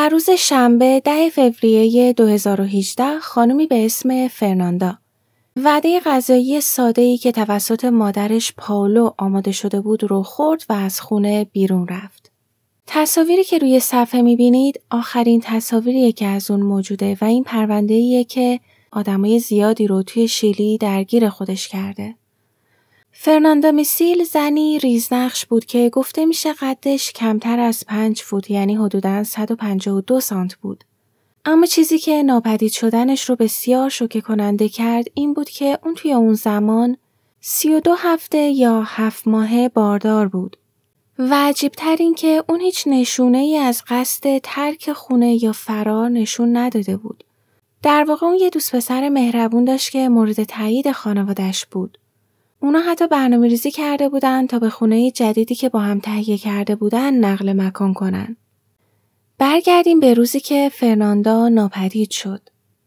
در روز شنبه 10 فوریه 2018 خانمی به اسم فرناندا وعده غذایی ساده‌ای که توسط مادرش پائولو آماده شده بود رو خورد و از خونه بیرون رفت. تصاویری که روی صفحه می‌بینید آخرین تصاویریه که از اون موجوده و این پرونده‌ایه که آدمای زیادی رو توی شیلی درگیر خودش کرده. فرناندا میسیل زنی ریزنقش بود که گفته میشه قدش کمتر از 5 فوت یعنی حدوداً 152 سانت بود. اما چیزی که ناپدید شدنش رو بسیار شوکه کننده کرد این بود که اون توی اون زمان 32 هفته یا 7 ماهه باردار بود. و عجیب‌تر این که اون هیچ نشونه‌ای از قصد ترک خونه یا فرار نشون نداده بود. در واقع اون یه دوست پسر مهربون داشت که مورد تایید خانواده‌اش بود. اونا حتی برنامه‌ریزی کرده بودن تا به خونه جدیدی که با هم تهیه کرده بودن نقل مکان کنن. برگردیم به روزی که فرناندا ناپدید شد.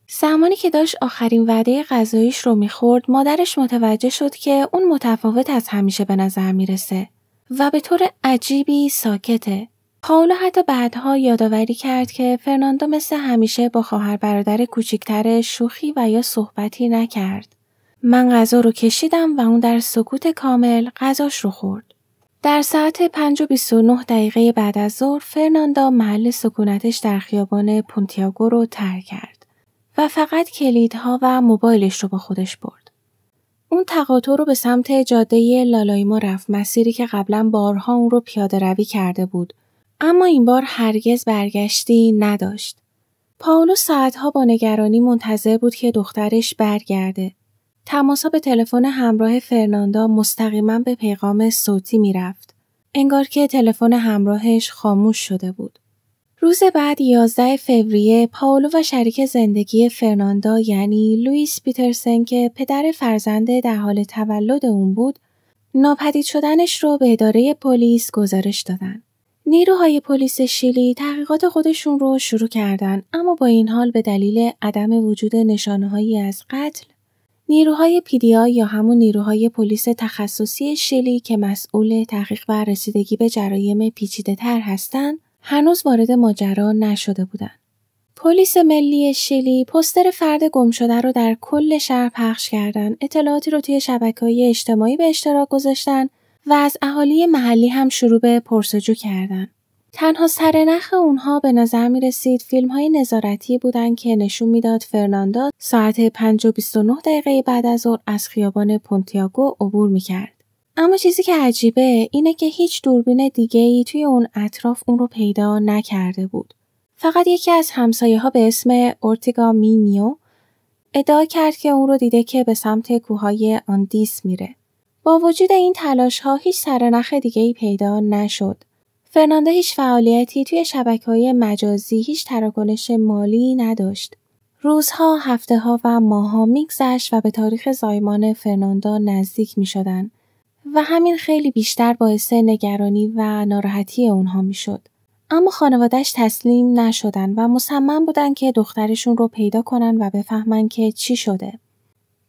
زمانی که داشت آخرین وعده غذاییش رو میخورد، مادرش متوجه شد که اون متفاوت از همیشه به نظر میرسه و به طور عجیبی ساکته. پائولو حتی بعدها یادآوری کرد که فرناندا مثل همیشه با خواهر برادر کوچیکترش شوخی و یا صحبتی نکرد. من غذا رو کشیدم و اون در سکوت کامل غذاش رو خورد. در ساعت 5:29 بعد از ظهر فرناندا محل سکونتش در خیابان پونتیاگو رو ترک کرد و فقط کلیدها و موبایلش رو با خودش برد. اون تقاطع رو به سمت جاده لالایما رفت، مسیری که قبلا بارها اون رو پیاده روی کرده بود، اما این بار هرگز برگشتی نداشت. پائولو ساعتها با نگرانی منتظر بود که دخترش برگرده. تماس‌ها به تلفن همراه فرناندا مستقیما به پیغام صوتی میرفت. انگار که تلفن همراهش خاموش شده بود. روز بعد 11 فوریه پائولو و شریک زندگی فرناندا یعنی لوئیس پیترسن که پدر فرزند در حال تولد اون بود، ناپدید شدنش رو به اداره پلیس گزارش دادن. نیروهای پلیس شیلی تحقیقات خودشون رو شروع کردن، اما با این حال به دلیل عدم وجود نشانه‌هایی از قتل نیروهای PDI یا همون نیروهای پلیس تخصصی شیلی که مسئول تحقیق و رسیدگی به جرایم پیچیده‌تر هستند، هنوز وارد ماجرا نشده بودند. پلیس ملی شیلی پوستر فرد گم شده رو در کل شهر پخش کردند، اطلاعاتی رو توی شبکه‌های اجتماعی به اشتراک گذاشتن و از اهالی محلی هم شروع به پرسجو کردن. تنها سرنخ اونها به نظر می رسید فیلم‌های نظارتی بودن که نشون میداد فرناندا ساعت 5:29 بعد از ظهر از خیابان پونتیاگو عبور می‌کرد. اما چیزی که عجیبه اینه که هیچ دوربین دیگه‌ای توی اون اطراف اون رو پیدا نکرده بود. فقط یکی از همسایه‌ها به اسم اورتیگا مینیو ادعا کرد که اون رو دیده که به سمت کوههای آندیس میره. با وجود این تلاش‌ها هیچ سرنخ دیگه‌ای پیدا نشد. فرناندا هیچ فعالیتی توی شبکه‌های مجازی، هیچ تراکنش مالی نداشت. روزها، هفته‌ها و ماه‌ها می‌گذشت و به تاریخ زایمان فرناندا نزدیک می‌شدند و همین خیلی بیشتر باعث نگرانی و ناراحتی اونها می‌شد. اما خانواده‌اش تسلیم نشدن و مصمم بودن که دخترشون رو پیدا کنن و بفهمن که چی شده.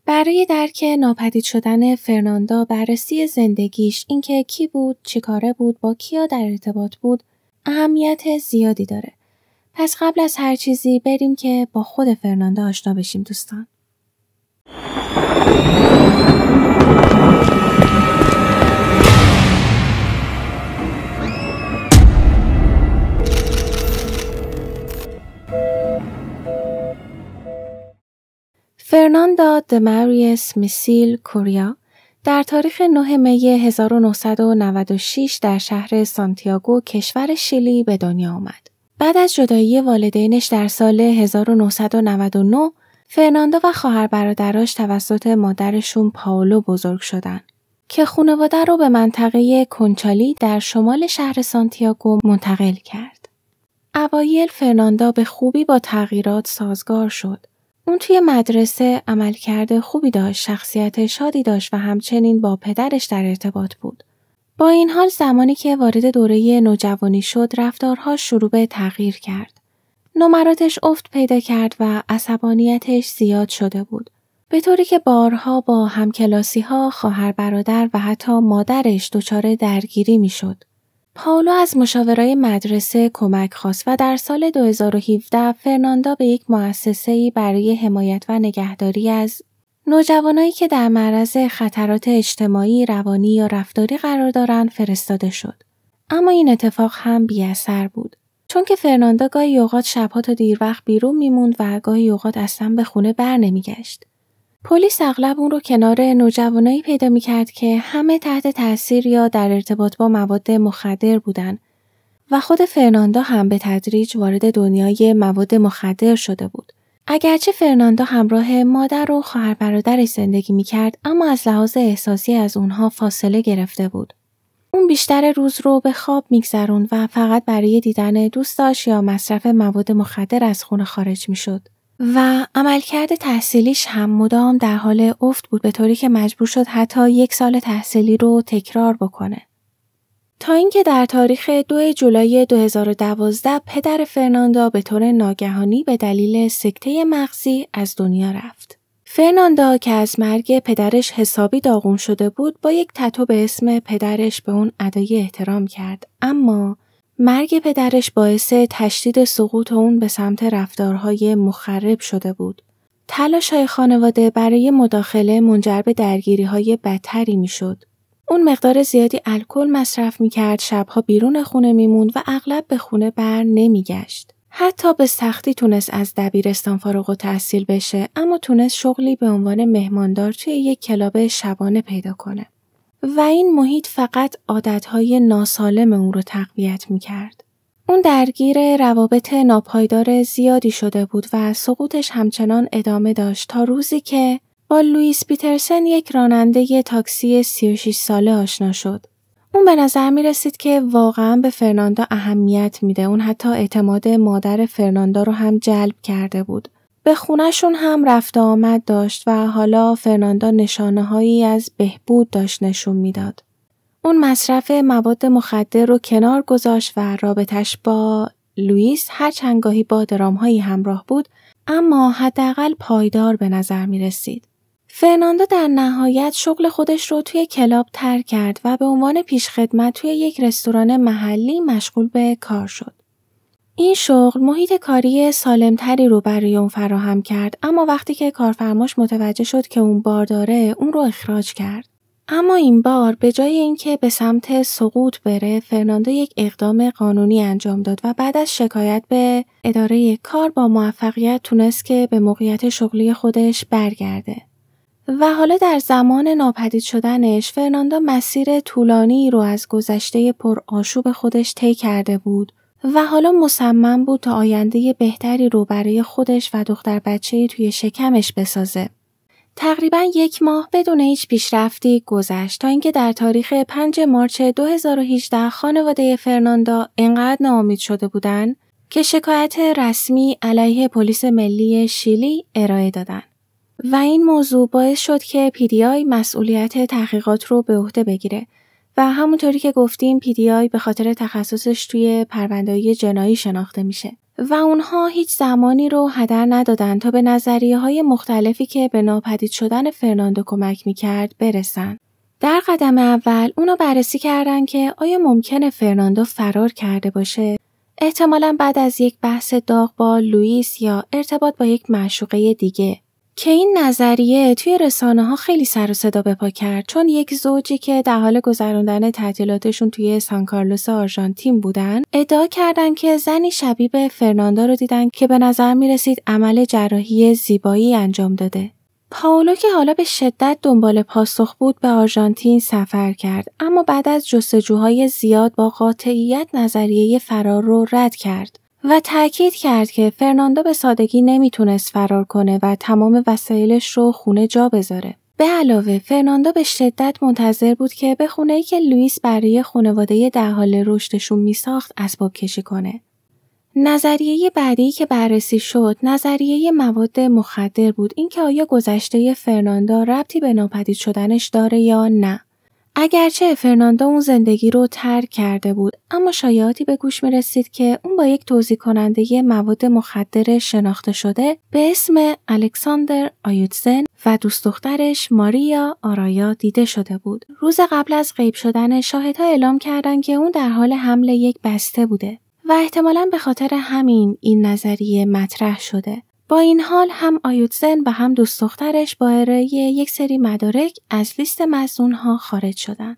برای درک ناپدید شدن فرناندا بررسی زندگیش، اینکه کی بود، چی کاره بود، با کیا در ارتباط بود، اهمیت زیادی داره. پس قبل از هر چیزی بریم که با خود فرناندا آشنا بشیم دوستان. فرناندا دماریس میسیل کوریا در تاریخ 9 می 1996 در شهر سانتیاگو کشور شیلی به دنیا آمد. بعد از جدایی والدینش در سال 1999 فرناندا و خواهر برادراش توسط مادرشون پائولو بزرگ شدن که خانواده رو به منطقه کنچالی در شمال شهر سانتیاگو منتقل کرد. اوایل فرناندا به خوبی با تغییرات سازگار شد. اون توی مدرسه عملکرد خوبی داشت، شخصیت شادی داشت و همچنین با پدرش در ارتباط بود. با این حال زمانی که وارد دوره نوجوانی شد، رفتارها شروع به تغییر کرد. نمراتش افت پیدا کرد و عصبانیتش زیاد شده بود. به طوری که بارها با همکلاسی‌ها، خواهر برادر و حتی مادرش دچار درگیری می‌شد. پائولو از مشاورای مدرسه کمک خواست و در سال 2017 فرناندا به یک مؤسسه‌ای برای حمایت و نگهداری از نوجوانایی که در معرض خطرات اجتماعی، روانی یا رفتاری قرار دارند فرستاده شد. اما این اتفاق هم بی‌اثر بود. چون که فرناندا گاهی اوقات شب‌ها تا دیر وقت بیرون میموند و گاهی اوقات اصلا به خونه بر نمیگشت. پلیس اغلب اون رو کنار نوجوانایی پیدا میکرد که همه تحت تاثیر یا در ارتباط با مواد مخدر بودن و خود فرناندا هم به تدریج وارد دنیای مواد مخدر شده بود. اگرچه فرناندا همراه مادر و خواهر برادرش زندگی میکرد، اما از لحاظ احساسی از اونها فاصله گرفته بود. اون بیشتر روز رو به خواب میگذروند و فقط برای دیدن دوستاش یا مصرف مواد مخدر از خونه خارج میشد. و عملکرد تحصیلیش هم مدام در حال افت بود، به طوری که مجبور شد حتی 1 سال تحصیلی رو تکرار بکنه. تا اینکه در تاریخ 2 جولای 2012 پدر فرناندا به طور ناگهانی به دلیل سکته مغزی از دنیا رفت. فرناندا که از مرگ پدرش حسابی داغون شده بود، با یک تتو به اسم پدرش به اون ادای احترام کرد، اما مرگ پدرش باعث تشدید سقوط اون به سمت رفتارهای مخرب شده بود. تلاش‌های خانواده برای مداخله منجر به درگیری‌های بدتری می‌شد. اون مقدار زیادی الکل مصرف می‌کرد، شب‌ها بیرون خونه می‌موند و اغلب به خونه بر نمی‌گشت. حتی به سختی تونست از دبیرستان فارغ التحصیل بشه، اما تونست شغلی به عنوان مهماندار توی یک کلاب شبانه پیدا کنه. و این محیط فقط عادتهای ناسالم اون رو تقویت می‌کرد. اون درگیر روابط ناپایدار زیادی شده بود و سقوطش همچنان ادامه داشت تا روزی که با لوئیس پیترسن، یک راننده تاکسی 36 ساله آشنا شد. اون به نظر می رسید که واقعا به فرناندا اهمیت میده. اون حتی اعتماد مادر فرناندا رو هم جلب کرده بود. به خونه‌شون هم رفت و آمد داشت و حالا فرناندا نشانه‌هایی از بهبود داشت نشون میداد. اون مصرف مواد مخدر رو کنار گذاشت و رابطش با لوئیس هرچند گاهی با درام‌هایی همراه بود، اما حداقل پایدار به نظر می رسید. فرناندا در نهایت شغل خودش رو توی کلاب ترک کرد و به عنوان پیشخدمت توی یک رستوران محلی مشغول به کار شد. این شغل محیط کاری سالمتری رو برای اون فراهم کرد، اما وقتی که کارفرماش متوجه شد که اون بار داره، اون رو اخراج کرد. اما این بار به جای اینکه به سمت سقوط بره، فرناندا یک اقدام قانونی انجام داد و بعد از شکایت به اداره کار با موفقیت تونست که به موقعیت شغلی خودش برگرده. و حالا در زمان ناپدید شدنش، فرناندا مسیر طولانی رو از گذشته پر آشوب خودش طی کرده بود و حالا مصمم بود تا آینده بهتری رو برای خودش و دختر بچه‌ای توی شکمش بسازه. تقریباً 1 ماه بدون هیچ پیشرفتی گذشت تا اینکه در تاریخ 5 مارس 2018 خانواده فرناندا انقدر ناامید شده بودند که شکایت رسمی علیه پلیس ملی شیلی ارائه دادند. و این موضوع باعث شد که PDI مسئولیت تحقیقات رو به عهده بگیره و همونطوری که گفتیم PDI به خاطر تخصصش توی پرونده‌های جنایی شناخته میشه و اونها هیچ زمانی رو هدر ندادن تا به نظریه‌های مختلفی که به ناپدید شدن فرناندا کمک میکرد برسن. در قدم اول اونا بررسی کردن که آیا ممکنه فرناندا فرار کرده باشه؟ احتمالاً بعد از یک بحث داغ با لوئیس یا ارتباط با یک معشوقه دیگه، که این نظریه توی رسانه‌ها خیلی سر و صدا به پا کرد، چون یک زوجی که در حال گذراندن تعطیلاتشون توی سان کارلوس آرژانتین بودن، ادعا کردن که زنی شبیه به فرناندا رو دیدن که به نظر می‌رسید عمل جراحی زیبایی انجام داده. پائولو که حالا به شدت دنبال پاسخ بود به آرژانتین سفر کرد، اما بعد از جستجوهای زیاد با قاطعیت نظریه فرار رو رد کرد و تأکید کرد که فرناندا به سادگی نمیتونست فرار کنه و تمام وسایلش رو خونه جا بذاره. به علاوه فرناندا به شدت منتظر بود که به خونه‌ای که لوئیس برای خانواده در حال رشدشون میساخت اسباب کشی کنه. نظریه بعدی که بررسی شد نظریه مواد مخدر بود، اینکه آیا گذشته فرناندا ربطی به ناپدید شدنش داره یا نه. اگرچه فرناندا اون زندگی رو ترک کرده بود، اما شایعاتی به گوش می رسید که اون با یک توزیع کننده مواد مخدر شناخته شده به اسم الکساندر آیوتزن و دوست دخترش ماریا آرایا دیده شده بود. روز قبل از غیب شدن شاهدها اعلام کردند که اون در حال حمل یک بسته بوده و احتمالاً به خاطر همین این نظریه مطرح شده. با این حال هم آیوتزن و هم دوست دخترش با ارائه یک سری مدارک از لیست مظنون‌ها خارج شدند.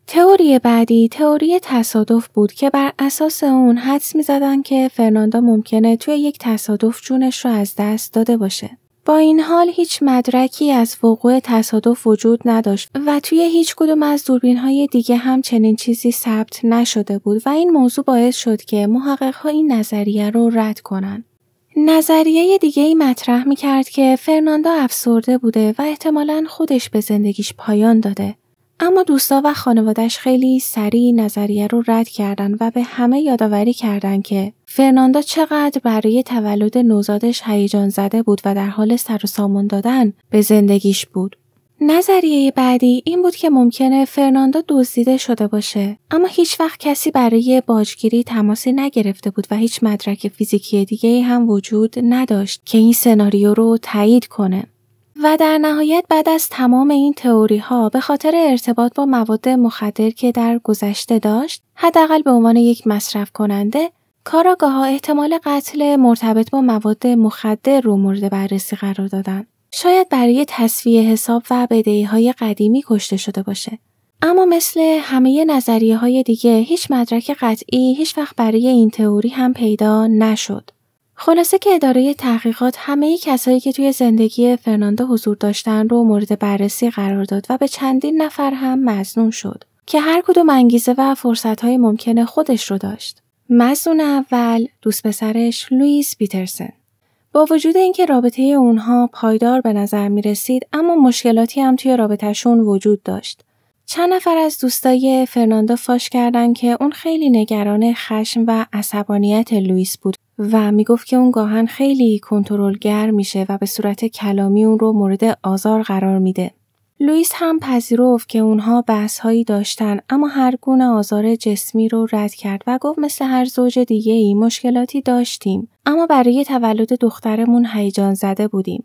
تئوری بعدی تئوری تصادف بود که بر اساس اون حدس می‌زدن که فرناندا ممکنه توی یک تصادف جونش رو از دست داده باشه. با این حال هیچ مدرکی از وقوع تصادف وجود نداشت و توی هیچ کدوم از دوربین‌های دیگه هم چنین چیزی ثبت نشده بود و این موضوع باعث شد که محقق‌ها این نظریه رو رد کنن. نظریه دیگه‌ای مطرح می‌کرد که فرناندا افسرده بوده و احتمالاً خودش به زندگیش پایان داده. اما دوستا و خانوادش خیلی سریع نظریه رو رد کردن و به همه یادآوری کردن که فرناندا چقدر برای تولد نوزادش هیجان زده بود و در حال سر و سامان دادن به زندگیش بود. نظریه بعدی این بود که ممکنه فرناندا دزدیده شده باشه، اما هیچ وقت کسی برای باجگیری تماسی نگرفته بود و هیچ مدرک فیزیکی دیگه‌ای هم وجود نداشت که این سناریو رو تایید کنه. و در نهایت بعد از تمام این تئوری‌ها به خاطر ارتباط با مواد مخدر که در گذشته داشت، حداقل به عنوان یک مصرف کننده، کاراگاه‌ها احتمال قتل مرتبط با مواد مخدر رو مورد بررسی قرار دادن. شاید برای تسویه حساب و بدهی‌های قدیمی کشته شده باشه. اما مثل همه نظریه‌های دیگه هیچ مدرک قطعی هیچ وقت برای این تئوری هم پیدا نشد. خلاصه که اداره تحقیقات همه کسایی که توی زندگی فرناندا حضور داشتن رو مورد بررسی قرار داد و به چندین نفر هم مظنون شد که هر کدوم انگیزه و فرصت‌های ممکنه خودش رو داشت. مظنون اول دوست پسرش لوئیس پیترسن. با وجود اینکه رابطه اونها پایدار به نظر می رسید، اما مشکلاتی هم توی رابطه‌شون وجود داشت. چند نفر از دوستای فرناندا فاش کردن که اون خیلی نگران خشم و عصبانیت لوئیس بود و میگفت که اون گاهن خیلی کنترلگر میشه و به صورت کلامی اون رو مورد آزار قرار میده. لوئیس هم پذیرفت که اونها بحث‌هایی داشتن، اما هر گونه آزار جسمی رو رد کرد و گفت مثل هر زوج دیگه‌ای مشکلاتی داشتیم، اما برای تولد دخترمون هیجان زده بودیم.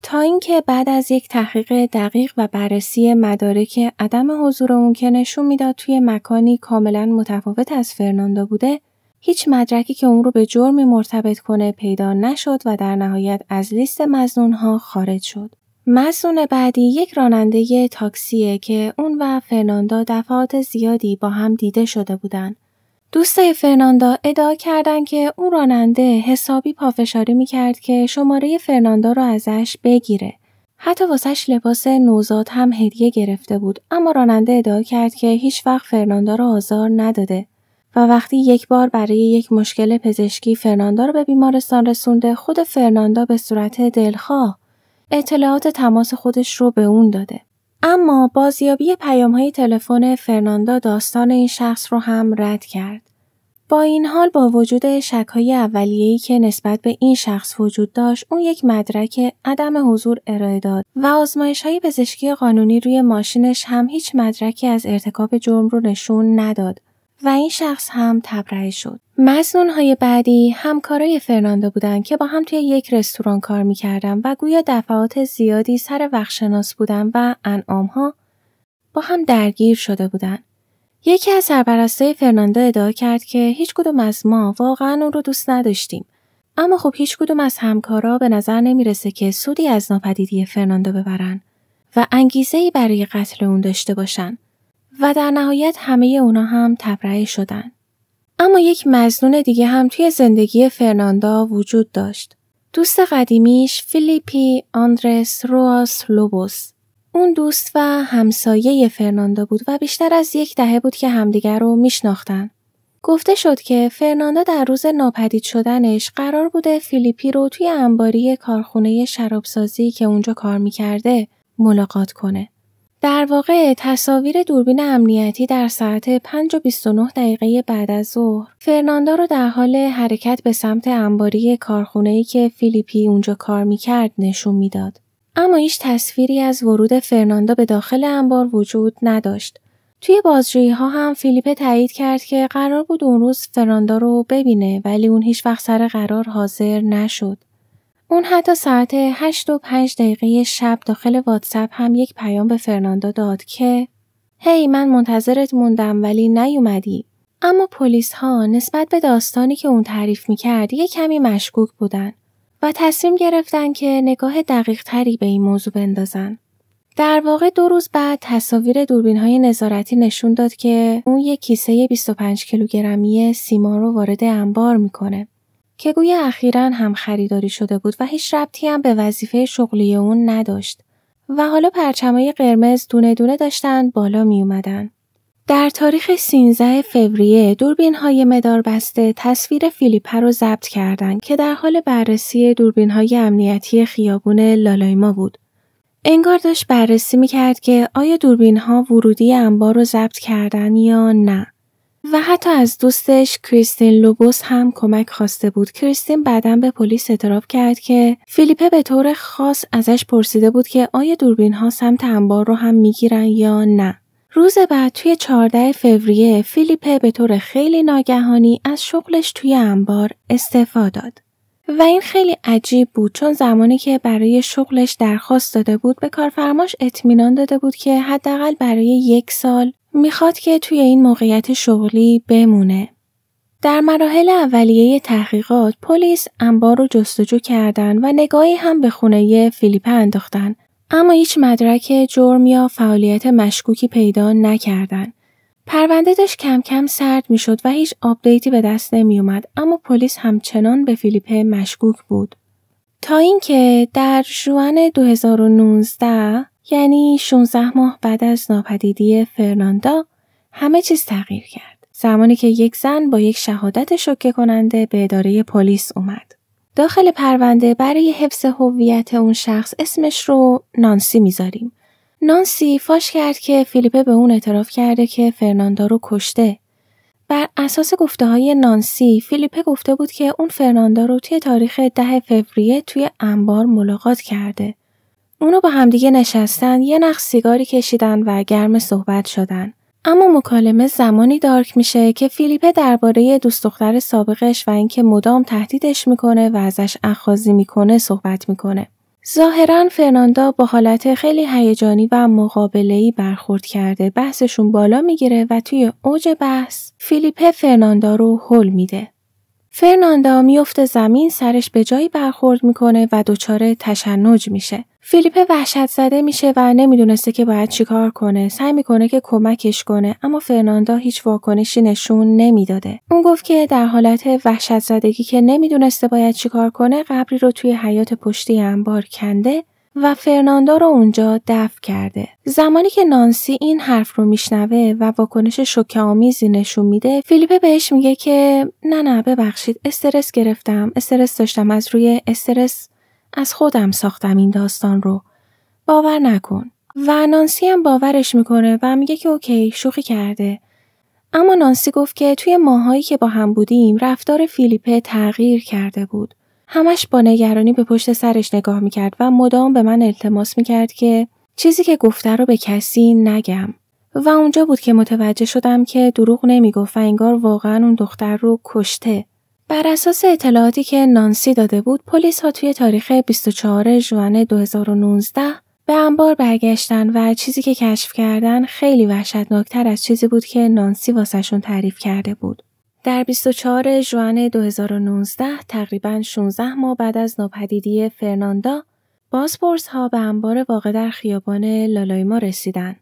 تا اینکه بعد از یک تحقیق دقیق و بررسی مدارک عدم حضور اون که نشون میداد توی مکانی کاملا متفاوت از فرناندا بوده، هیچ مدرکی که اون رو به جرمی مرتبط کنه پیدا نشد و در نهایت از لیست مظنون‌ها خارج شد. مظنون بعدی یک راننده تاکسیه که اون و فرناندا دفعات زیادی با هم دیده شده بودن. دوستای فرناندا ادعا کردن که اون راننده حسابی پافشاری میکرد که شماره فرناندا رو ازش بگیره. حتی واسش لباس نوزاد هم هدیه گرفته بود، اما راننده ادعا کرد که هیچ وقت فرناندا رو آزار نداده و وقتی یک بار برای یک مشکل پزشکی فرناندا رو به بیمارستان رسونده، خود فرناندا به صورت دلخواه اطلاعات تماس خودش رو به اون داده. اما بازیابی پیام‌های تلفن فرناندا داستان این شخص رو هم رد کرد. با این حال با وجود شک‌های اولیه‌ای که نسبت به این شخص وجود داشت، اون یک مدرک عدم حضور ارائه داد و آزمایش‌های پزشکی قانونی روی ماشینش هم هیچ مدرکی از ارتکاب جرم رو نشون نداد و این شخص هم تبرئه شد. مظنون‌های بعدی همکارای فرناندا بودن که با هم توی یک رستوران کار می‌کردن و گویا دفعات زیادی سر وقت‌شناس بودن و انعام‌ها با هم درگیر شده بودن. یکی از سرپرستای فرناندا ادعا کرد که هیچ کدوم از ما واقعاً اون رو دوست نداشتیم. اما خب هیچ کدوم از همکارا به نظر نمیرسه که سودی از ناپدیدی فرناندا ببرن و انگیزه‌ای برای قتل اون داشته باشن. و در نهایت همه اونا هم تبرئه شدن. اما یک مظنون دیگه هم توی زندگی فرناندا وجود داشت. دوست قدیمیش فیلیپی آندرس رواس لوبوس. اون دوست و همسایه فرناندا بود و بیشتر از یک دهه بود که همدیگر رو میشناختن. گفته شد که فرناندا در روز ناپدید شدنش قرار بوده فیلیپی رو توی انباری کارخونه شرابسازی که اونجا کار میکرده ملاقات کنه. در واقع تصاویر دوربین امنیتی در ساعت 5:29 بعد از ظهر فرناندا رو در حال حرکت به سمت انباری کارخونه‌ای که فیلیپی اونجا کار میکرد نشون میداد. اما هیچ تصویری از ورود فرناندا به داخل انبار وجود نداشت. توی بازجویی‌ها هم فیلیپه تایید کرد که قرار بود اون روز فرناندا رو ببینه ولی اون هیچ وقت سر قرار حاضر نشد. اون حتی ساعت 8:05 شب داخل واتساپ هم یک پیام به فرناندا داد که هی من منتظرت موندم ولی نیومدی. اما پلیس ها نسبت به داستانی که اون تعریف میکرد یک کمی مشکوک بودن و تصمیم گرفتن که نگاه دقیق تری به این موضوع بندازن. در واقع 2 روز بعد تصاویر دوربین‌های نظارتی نشون داد که اون یک کیسه 25 کیلوگرمی سیمان رو وارد انبار میکنه که گویا اخیراً هم خریداری شده بود و هیچ ربطی هم به وظیفه شغلی اون نداشت و حالا پرچمای قرمز دونه دونه داشتن بالا می اومدن. در تاریخ 13 فوریه دوربین‌های مداربسته تصویر فیلیپه رو ضبط کردند که در حال بررسی دوربین‌های امنیتی خیابون لالایما بود. انگار داشت بررسی می‌کرد که آیا دوربین‌ها ورودی انبار رو ضبط کردن یا نه. و حتی از دوستش کریستین لوبوس هم کمک خواسته بود. کریستین بعداً به پلیس اعتراف کرد که فیلیپه به طور خاص ازش پرسیده بود که آیا دوربین‌ها سمت انبار رو هم میگیرن یا نه. روز بعد توی 14 فوریه فیلیپه به طور خیلی ناگهانی از شغلش توی انبار استعفا داد. و این خیلی عجیب بود چون زمانی که برای شغلش درخواست داده بود به کارفرماش اطمینان داده بود که حداقل برای 1 سال میخواد که توی این موقعیت شغلی بمونه. در مراحل اولیه تحقیقات پلیس انبار رو جستجو کردن و نگاهی هم به خونه فیلیپه انداختن اما هیچ مدرک جرم یا فعالیت مشکوکی پیدا نکردن. پرونده داشت کم کم سرد میشد و هیچ آپدیتی به دست نمی اومد اما پلیس همچنان به فیلیپه مشکوک بود. تا اینکه در ژوئن 2019 یعنی 16 ماه بعد از ناپدیدی فرناندا همه چیز تغییر کرد. زمانی که یک زن با یک شهادت شوکه کننده به اداره پلیس اومد. داخل پرونده برای حفظ هویت اون شخص اسمش رو نانسی میذاریم. نانسی فاش کرد که فیلیپه به اون اعتراف کرده که فرناندا رو کشته. بر اساس گفته‌های نانسی، فیلیپه گفته بود که اون فرناندا رو توی تاریخ 10 فوریه توی انبار ملاقات کرده. اونو با همدیگه نشستن، یه نخ سیگاری کشیدن و گرم صحبت شدن. اما مکالمه زمانی دارک میشه که فیلیپه درباره دوست دختر سابقش و اینکه مدام تهدیدش میکنه و ازش اخاذی میکنه صحبت میکنه. ظاهراً فرناندا با حالت خیلی هیجانی و مقابله‌ای برخورد کرده. بحثشون بالا میگیره و توی اوج بحث فیلیپه فرناندا رو هل میده. فرناندا میفته زمین، سرش به جایی برخورد میکنه و دچار تشنج میشه. فیلیپه وحشت زده میشه و نمیدونسته که باید چیکار کنه. سعی میکنه که کمکش کنه اما فرناندا هیچ واکنشی نشون نمیداده. اون گفت که در حالت وحشت زدگی که نمیدونسته باید چیکار کنه قبری رو توی حیاط پشتی انبار کنده و فرناندا رو اونجا دفن کرده. زمانی که نانسی این حرف رو میشنوه و واکنش شوکه‌آمیزی نشون میده، فیلیپه بهش میگه که نه ببخشید، استرس گرفتم، استرس داشتم، از روی استرس از خودم ساختم این داستان رو. باور نکن. و نانسی هم باورش میکنه و میگه که اوکی، شوخی کرده. اما نانسی گفت که توی ماهایی که با هم بودیم رفتار فیلیپه تغییر کرده بود. همش با نگرانی به پشت سرش نگاه میکرد و مدام به من التماس میکرد که چیزی که گفته رو به کسی نگم. و اونجا بود که متوجه شدم که دروغ نمیگفت و انگار واقعا اون دختر رو کشته. بر اساس اطلاعاتی که نانسی داده بود، پلیس ها توی تاریخ 24 ژوئن 2019 به انبار برگشتن و چیزی که کشف کردن خیلی وحشتناکتر از چیزی بود که نانسی واسهشون تعریف کرده بود. در 24 ژوئن 2019 تقریباً 16 ماه بعد از ناپدیدی فرناندا، بازپرس‌ها به انبار واقع در خیابان لالایما رسیدن.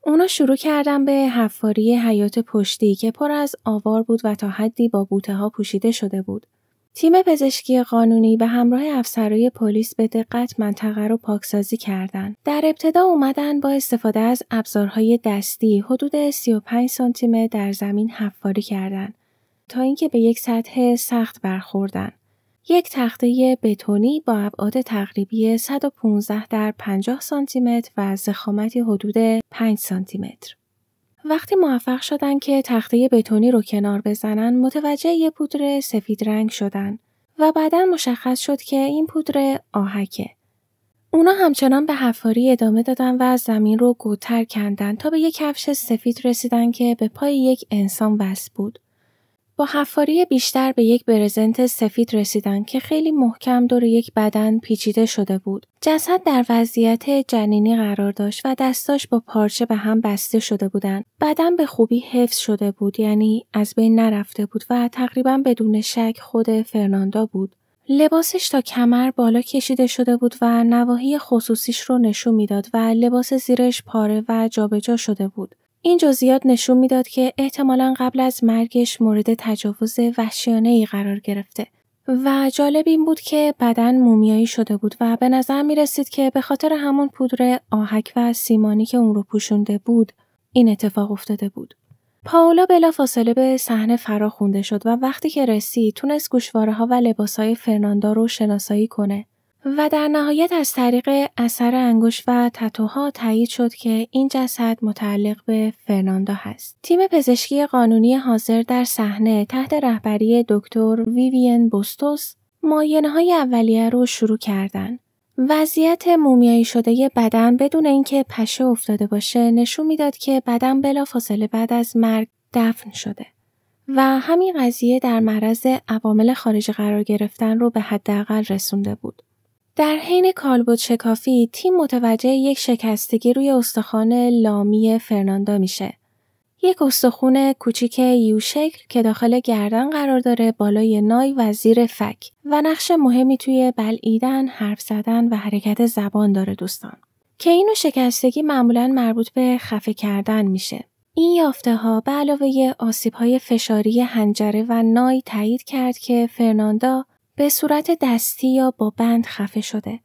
اونا شروع کردن به حفاری حیاط پشتی که پر از آوار بود و تا حدی با بوته‌ها پوشیده شده بود. تیم پزشکی قانونی به همراه افسرهای پلیس به دقت منطقه رو پاکسازی کردند. در ابتدا اومدن با استفاده از ابزارهای دستی حدود 35 سانتیمتر در زمین حفاری کردند تا اینکه به یک سطح سخت برخوردن. یک تخته بتونی با ابعاد تقریبی 115 در 50 سانتیمتر و ضخامتی حدود 5 سانتیمتر. وقتی موفق شدن که تخته بتونی رو کنار بزنن، متوجه یه پودر سفید رنگ شدن و بعداً مشخص شد که این پودر آهکه. اونا همچنان به حفاری ادامه دادن و زمین رو گودتر کندن تا به یک کفش سفید رسیدن که به پای یک انسان وصل بود. با حفاری بیشتر به یک برزنت سفید رسیدن که خیلی محکم دور یک بدن پیچیده شده بود. جسد در وضعیت جنینی قرار داشت و دستاش با پارچه به هم بسته شده بودن. بدن به خوبی حفظ شده بود، یعنی از بین نرفته بود و تقریباً بدون شک خود فرناندا بود. لباسش تا کمر بالا کشیده شده بود و نواحی خصوصیش رو نشون میداد و لباس زیرش پاره و جابجا شده بود. این جزئیات نشون میداد که احتمالاً قبل از مرگش مورد تجاوز وحشیانه‌ای قرار گرفته و جالب این بود که بدن مومیایی شده بود و به نظر می رسید که به خاطر همون پودر آهک و سیمانی که اون رو پوشونده بود این اتفاق افتاده بود. پائولا بلافاصله به صحنه فرا خونده شد و وقتی که رسید تونست گوشواره‌ها و لباسهای فرناندا رو شناسایی کنه و در نهایت از طریق اثر انگشت و تتوها تایید شد که این جسد متعلق به فرناندا هست. تیم پزشکی قانونی حاضر در صحنه تحت رهبری دکتر ویوین بوستوس معاینه‌های اولیه رو شروع کردند. وضعیت مومیایی شده بدن بدون اینکه پشه افتاده باشه نشون میداد که بدن بلافاصله بعد از مرگ دفن شده و همین قضیه در معرض عوامل خارجی قرار گرفتن رو به حداقل رسونده بود. در حین کالبد شکافی تیم متوجه یک شکستگی روی استخوان لامی فرناندا میشه. یک استخوان کوچیک یو شکل که داخل گردن قرار داره، بالای نای و زیر فک و نقش مهمی توی بلعیدن، حرف زدن و حرکت زبان داره دوستان. که اینو شکستگی معمولاً مربوط به خفه کردن میشه. این یافته ها به علاوه آسیب‌های فشاری حنجره و نای تایید کرد که فرناندا به صورت دستی یا با بند خفه شده.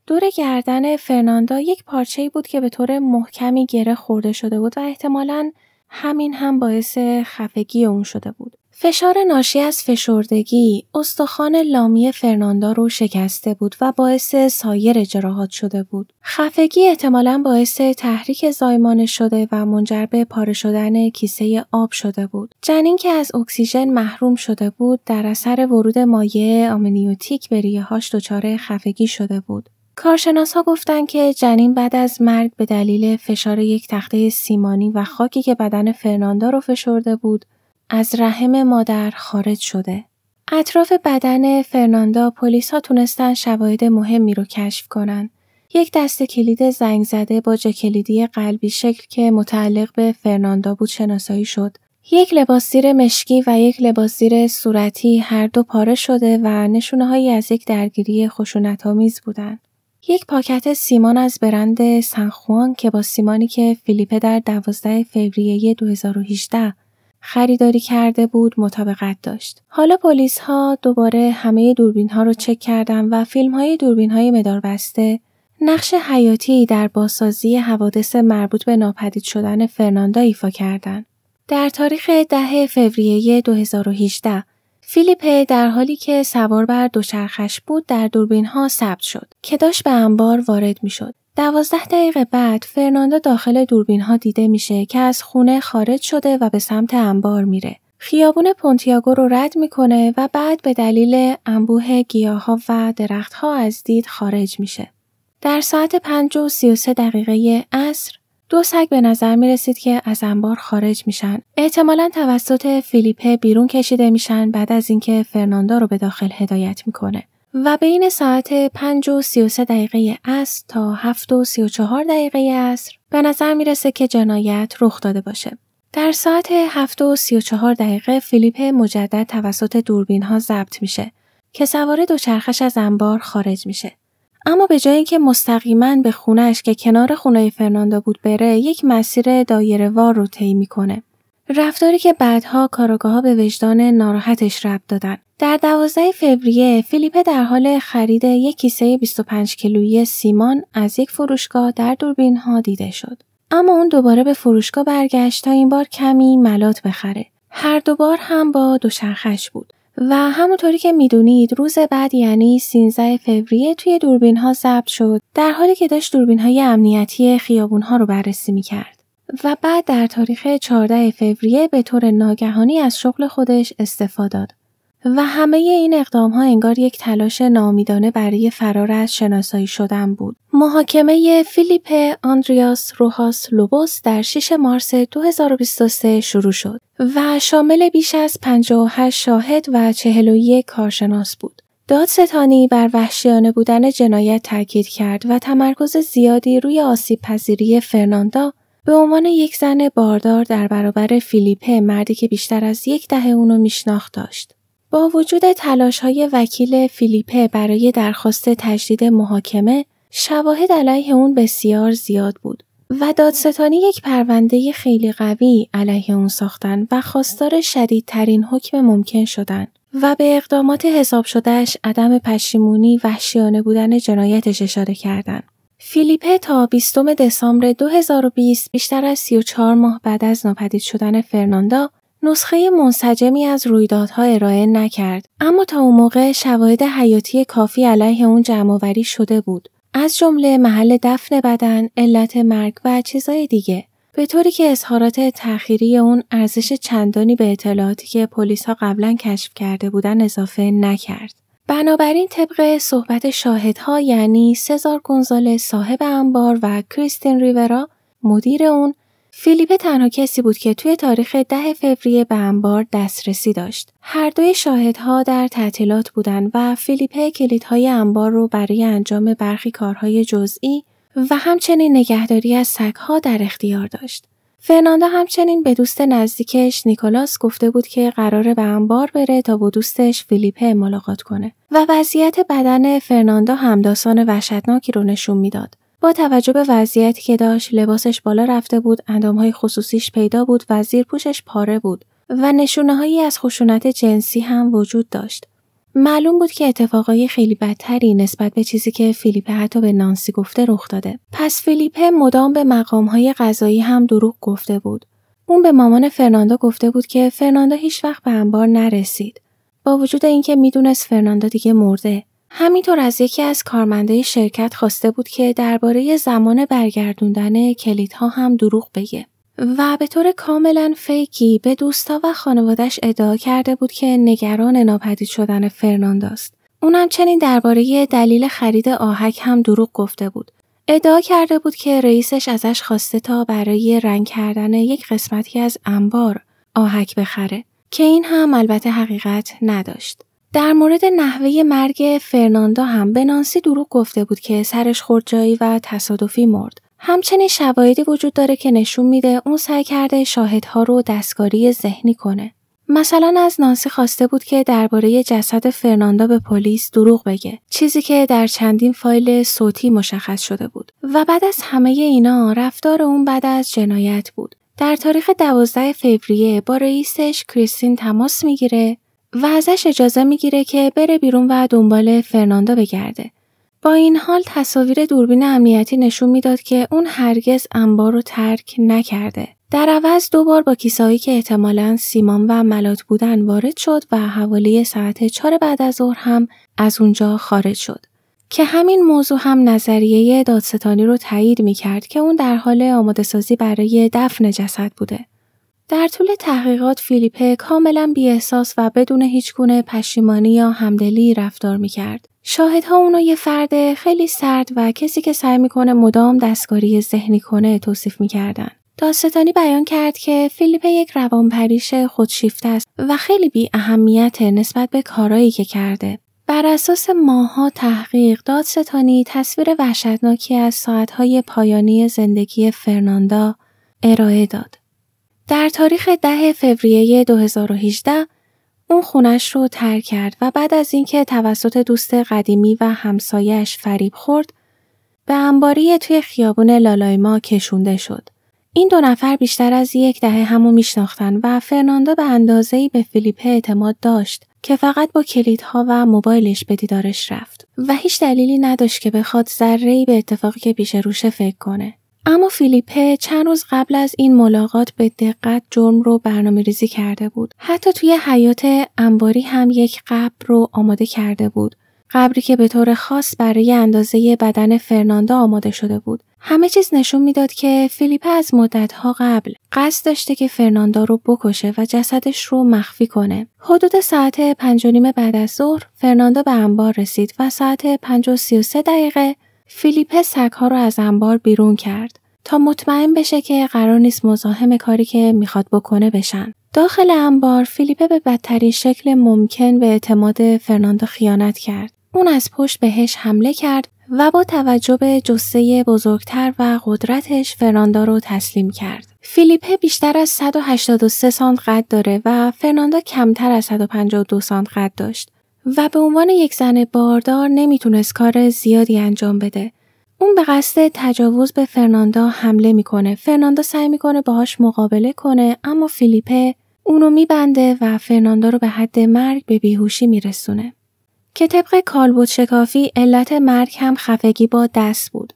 دور گردن فرناندا یک پارچه‌ای بود که به طور محکمی گره خورده شده بود و احتمالاً همین هم باعث خفگی اون شده بود. فشار ناشی از فشردگی استخوان لامی فرناندا رو شکسته بود و باعث سایر جراحات شده بود. خفگی احتمالاً باعث تحریک زایمان شده و منجر به پاره شدن کیسه آب شده بود. جنین که از اکسیژن محروم شده بود در اثر ورود مایع آمنیوتیک به ریه‌هاش دچار خفگی شده بود. کارشناس‌ها گفتند که جنین بعد از مرگ به دلیل فشار یک تخته سیمانی و خاکی که بدن فرناندا رو فشرده بود از رحم مادر خارج شده. اطراف بدن فرناندا پلیس‌ها تونستن شواهد مهمی رو کشف کنن. یک دسته کلید زنگ زده با جا کلیدی قلبی شکل که متعلق به فرناندا بود شناسایی شد. یک لباس زیر مشکی و یک لباس زیر صورتی هر دو پاره شده و نشونه‌هایی از یک درگیری خشونت‌آمیز بودند. یک پاکت سیمان از برند سنخوان که با سیمانی که فیلیپه در 12 فوریه 2018 خریداری کرده بود مطابقت داشت. حالا پلیس‌ها دوباره همه دوربین‌ها رو چک کردن و فیلم‌های دوربین‌های مداربسته نقش حیاتی در بازسازی حوادث مربوط به ناپدید شدن فرناندا ایفا کردند. در تاریخ 10 فوریه 2018 فیلیپه در حالی که سوار بر دوچرخش بود در دوربین‌ها ثبت شد که داشت به انبار وارد می‌شد. 12 دقیقه بعد فرناندا داخل دوربین‌ها دیده میشه که از خونه خارج شده و به سمت انبار میره. خیابون پونتیاگو رو رد میکنه و بعد به دلیل انبوه گیاها و درختها از دید خارج میشه. در ساعت 5:33 عصر 2 سگ به نظر می رسید که از انبار خارج میشن. احتمالاً توسط فیلیپه بیرون کشیده میشن بعد از اینکه فرناندا رو به داخل هدایت میکنه. و بین ساعت 5:33 عصر تا 7:34 عصر به نظر میرسه که جنایت رخ داده باشه. در ساعت 7:34 فیلیپه مجدد توسط دوربین ها ضبط میشه که سوار دوچرخش از انبار خارج میشه. اما به جای اینکه مستقیما به خونه‌اش که کنار خونه فرناندا بود بره، یک مسیر دایره‌وار رو طی میکنه. رفتاری که بعدها کاراگاه‌ها به وجدان ناراحتش ربط دادن. در 12 فوریه فیلیپه در حال خرید یک کیسه 25 کیلویی سیمان از یک فروشگاه در دوربین‌ها دیده شد. اما اون دوباره به فروشگاه برگشت تا این بار کمی ملات بخره. هر دوبار هم با دوچرخش بود. و همونطوری که میدونید روز بعد یعنی 13 فوریه توی دوربین‌ها ضبط شد در حالی که داشت دوربین‌های امنیتی خیابون‌ها رو بررسی می‌کرد و بعد در تاریخ 14 فوریه به طور ناگهانی از شغل خودش استعفا داد. و همه این اقدام‌ها انگار یک تلاش ناامیدانه برای فرار از شناسایی شدن بود. محاکمه فیلیپه آندریاس روهاس لوبوس در 6 مارس 2023 شروع شد و شامل بیش از 58 شاهد و 41 کارشناس بود. دادستانی بر وحشیانه بودن جنایت تاکید کرد و تمرکز زیادی روی آسیب‌پذیری فرناندا به عنوان یک زن باردار در برابر فیلیپه، مردی که بیشتر از 10 دهه اونو میشناخت داشت. با وجود تلاش‌های وکیل فیلیپه برای درخواست تجدید محاکمه، شواهد علیه اون بسیار زیاد بود و دادستانی یک پرونده خیلی قوی علیه اون ساختن و خواستار شدیدترین حکم ممکن شدن و به اقدامات حساب شدهش عدم پشیمونی وحشیانه بودن جنایتش اشاره کردند. فیلیپه تا 20 دسامبر 2020 بیشتر از 34 ماه بعد از ناپدید شدن فرناندا نسخه منسجمی از رویدادها ارائه نکرد، اما تا اون موقع شواهد حیاتی کافی علیه اون جمع‌آوری شده بود، از جمله محل دفن بدن، علت مرگ و چیزای دیگه، به طوری که اظهارات تأخیری اون ارزش چندانی به اطلاعاتی که پلیس‌ها قبلا کشف کرده بودن اضافه نکرد. بنابراین طبق صحبت شاهدها، یعنی سزار گونزالز صاحب انبار و کریستین ریورا مدیر اون، فیلیپه تنها کسی بود که توی تاریخ 10 فوریه به انبار دسترسی داشت. هر دوی شاهدها در تعطیلات بودند و فیلیپه کلیدهای انبار رو برای انجام برخی کارهای جزئی و همچنین نگهداری از سگ‌ها در اختیار داشت. فرناندا همچنین به دوست نزدیکش نیکولاس گفته بود که قراره به انبار بره تا با دوستش فیلیپه ملاقات کنه و وضعیت بدن فرناندا همداسان وحشتناکی رو نشون میداد. با توجه به وضعیتی که داشت، لباسش بالا رفته بود، اندامهای خصوصیش پیدا بود و زیرپوشش پاره بود و نشونه‌هایی از خشونت جنسی هم وجود داشت. معلوم بود که اتفاقای خیلی بدتری نسبت به چیزی که فیلیپه حتی به نانسی گفته رخ داده. پس فیلیپه مدام به مقام‌های قضایی هم دروغ گفته بود. اون به مامان فرناندا گفته بود که فرناندا هیچ وقت به انبار نرسید، با وجود اینکه میدونست فرناندا دیگه مرده. همینطور از یکی از کارمندای شرکت خواسته بود که درباره زمان برگردوندن کلیدها هم دروغ بگه و به طور کاملا فیکی به دوستا و خانوادش ادعا کرده بود که نگران ناپدید شدن فرنانداست. اون همچنین درباره دلیل خرید آهک هم دروغ گفته بود. ادعا کرده بود که رئیسش ازش خواسته تا برای رنگ کردن یک قسمتی از انبار آهک بخره که این هم البته حقیقت نداشت. در مورد نحوه مرگ فرناندا هم به نانسی دروغ گفته بود که سرش خورد جایی و تصادفی مرد. همچنین شواهدی وجود داره که نشون میده اون سعی کرده شاهدها رو دستکاری ذهنی کنه. مثلا از نانسی خواسته بود که درباره جسد فرناندا به پلیس دروغ بگه، چیزی که در چندین فایل صوتی مشخص شده بود. و بعد از همه اینا رفتار اون بعد از جنایت بود. در تاریخ 12 فوریه با رئیسش کریستین تماس میگیره و ازش اجازه میگیره که بره بیرون و دنبال فرناندا بگرده. با این حال تصاویر دوربین امنیتی نشون میداد که اون هرگز انبار رو ترک نکرده. در عوض 2 بار با کیسه‌هایی که احتمالاً سیمان و ملات بودن وارد شد و حوالی ساعت 4 بعد از ظهر هم از اونجا خارج شد. که همین موضوع هم نظریه دادستانی رو تایید میکرد که اون در حال آماده‌سازی برای دفن جسد بوده. در طول تحقیقات فیلیپه کاملا بی‌احساس و بدون هیچگونه پشیمانی یا همدلی رفتار میکرد. شاهدها اونو یه فرد خیلی سرد و کسی که سعی میکنه مدام دستکاری ذهنی کنه توصیف میکردن. دادستانی بیان کرد که فیلیپه یک روانپریش خودشیفته است و خیلی بی اهمیت نسبت به کارایی که کرده. بر اساس ماه‌ها تحقیق، دادستانی تصویر وحشتناکی از ساعتهای پایانی زندگی فرناندا ارائه داد. در تاریخ 10 فوریه 2018 اون خونش رو ترک کرد و بعد از اینکه توسط دوست قدیمی و همسایه‌اش فریب خورد، به انباری توی خیابون لالایما کشونده شد. این 2 نفر بیشتر از 1 دهه همو میشناختن و فرناندا به اندازه‌ای به فیلیپه اعتماد داشت که فقط با کلیدها و موبایلش به دیدارش رفت و هیچ دلیلی نداشت که بخواد ذره‌ای به اتفاقی که پیش روشه فکر کنه. اما فیلیپه چند روز قبل از این ملاقات به دقت جرم رو برنامه‌ریزی کرده بود. حتی توی حیاط انباری هم یک قبر رو آماده کرده بود. قبری که به طور خاص برای اندازه بدن فرناندا آماده شده بود همه چیز نشون میداد که فیلیپه از مدت‌ها قبل قصد داشته که فرناندا رو بکشه و جسدش رو مخفی کنه. حدود ساعت 5:30 بعد از ظهر فرناندا به انبار رسید و ساعت 5:33 فیلیپه سگ‌ها رو از انبار بیرون کرد تا مطمئن بشه که قرار نیست مزاحم کاری که میخواد بکنه بشن. داخل انبار فیلیپه به بدترین شکل ممکن به اعتماد فرناندا خیانت کرد. اون از پشت بهش حمله کرد و با توجه به جثه بزرگتر و قدرتش فرناندا رو تسلیم کرد. فیلیپه بیشتر از 183 سانت قد داره و فرناندا کمتر از 152 سانت قد داشت و به عنوان یک زن باردار نمیتونست کار زیادی انجام بده. اون به قصد تجاوز به فرناندا حمله میکنه. فرناندا سعی میکنه باهاش مقابله کنه اما فیلیپه اونو میبنده و فرناندا رو به حد مرگ به بیهوشی میرسونه. که طبق کالبد شکافی علت مرگ هم خفگی با دست بود.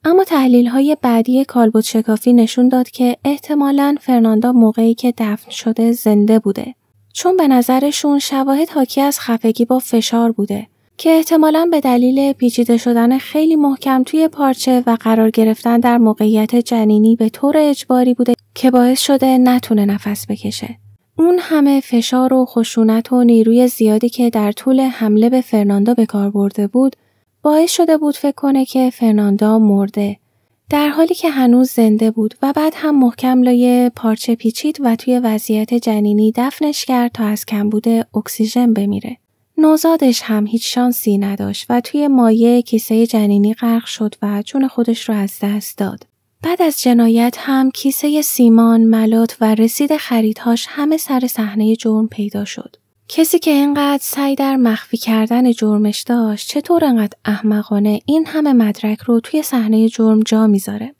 اما تحلیل‌های بعدی کالبد شکافی نشون داد که احتمالاً فرناندا موقعی که دفن شده زنده بوده. چون به نظرشون شواهد حاکی از خفگی با فشار بوده که احتمالاً به دلیل پیچیده شدن خیلی محکم توی پارچه و قرار گرفتن در موقعیت جنینی به طور اجباری بوده که باعث شده نتونه نفس بکشه. اون همه فشار و خشونت و نیروی زیادی که در طول حمله به فرناندا به کار برده بود باعث شده بود فکر کنه که فرناندا مرده در حالی که هنوز زنده بود و بعد هم محکم لای پارچه پیچید و توی وضعیت جنینی دفنش کرد تا از کمبود اکسیژن بمیره. نوزادش هم هیچ شانسی نداشت و توی مایع کیسه جنینی غرق شد و جون خودش رو از دست داد. بعد از جنایت هم کیسه سیمان، ملات و رسید خریدهاش همه سر صحنه جرم پیدا شد. کسی که اینقدر سعی در مخفی کردن جرمش داشت چطور اینقدر احمقانه این همه مدرک رو توی صحنه جرم جا میذاره؟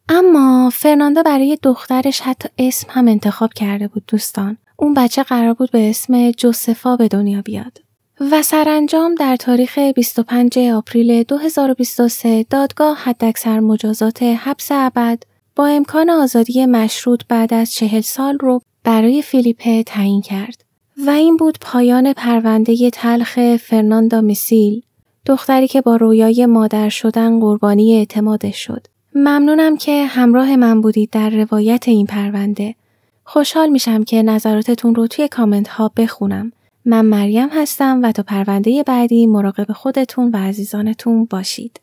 اما فرناندا برای دخترش حتی اسم هم انتخاب کرده بود دوستان. اون بچه قرار بود به اسم جوزفا به دنیا بیاد. و سرانجام در تاریخ 25 آپریل 2023 دادگاه حداکثر مجازات حبس ابد با امکان آزادی مشروط بعد از 40 سال رو برای فیلیپه تعیین کرد. و این بود پایان پرونده تلخ فرناندا میسیل، دختری که با رویای مادر شدن قربانی اعتمادش شد. ممنونم که همراه من بودید در روایت این پرونده. خوشحال میشم که نظراتتون رو توی کامنت ها بخونم. من مریم هستم و تا پرونده بعدی مراقب خودتون و عزیزانتون باشید.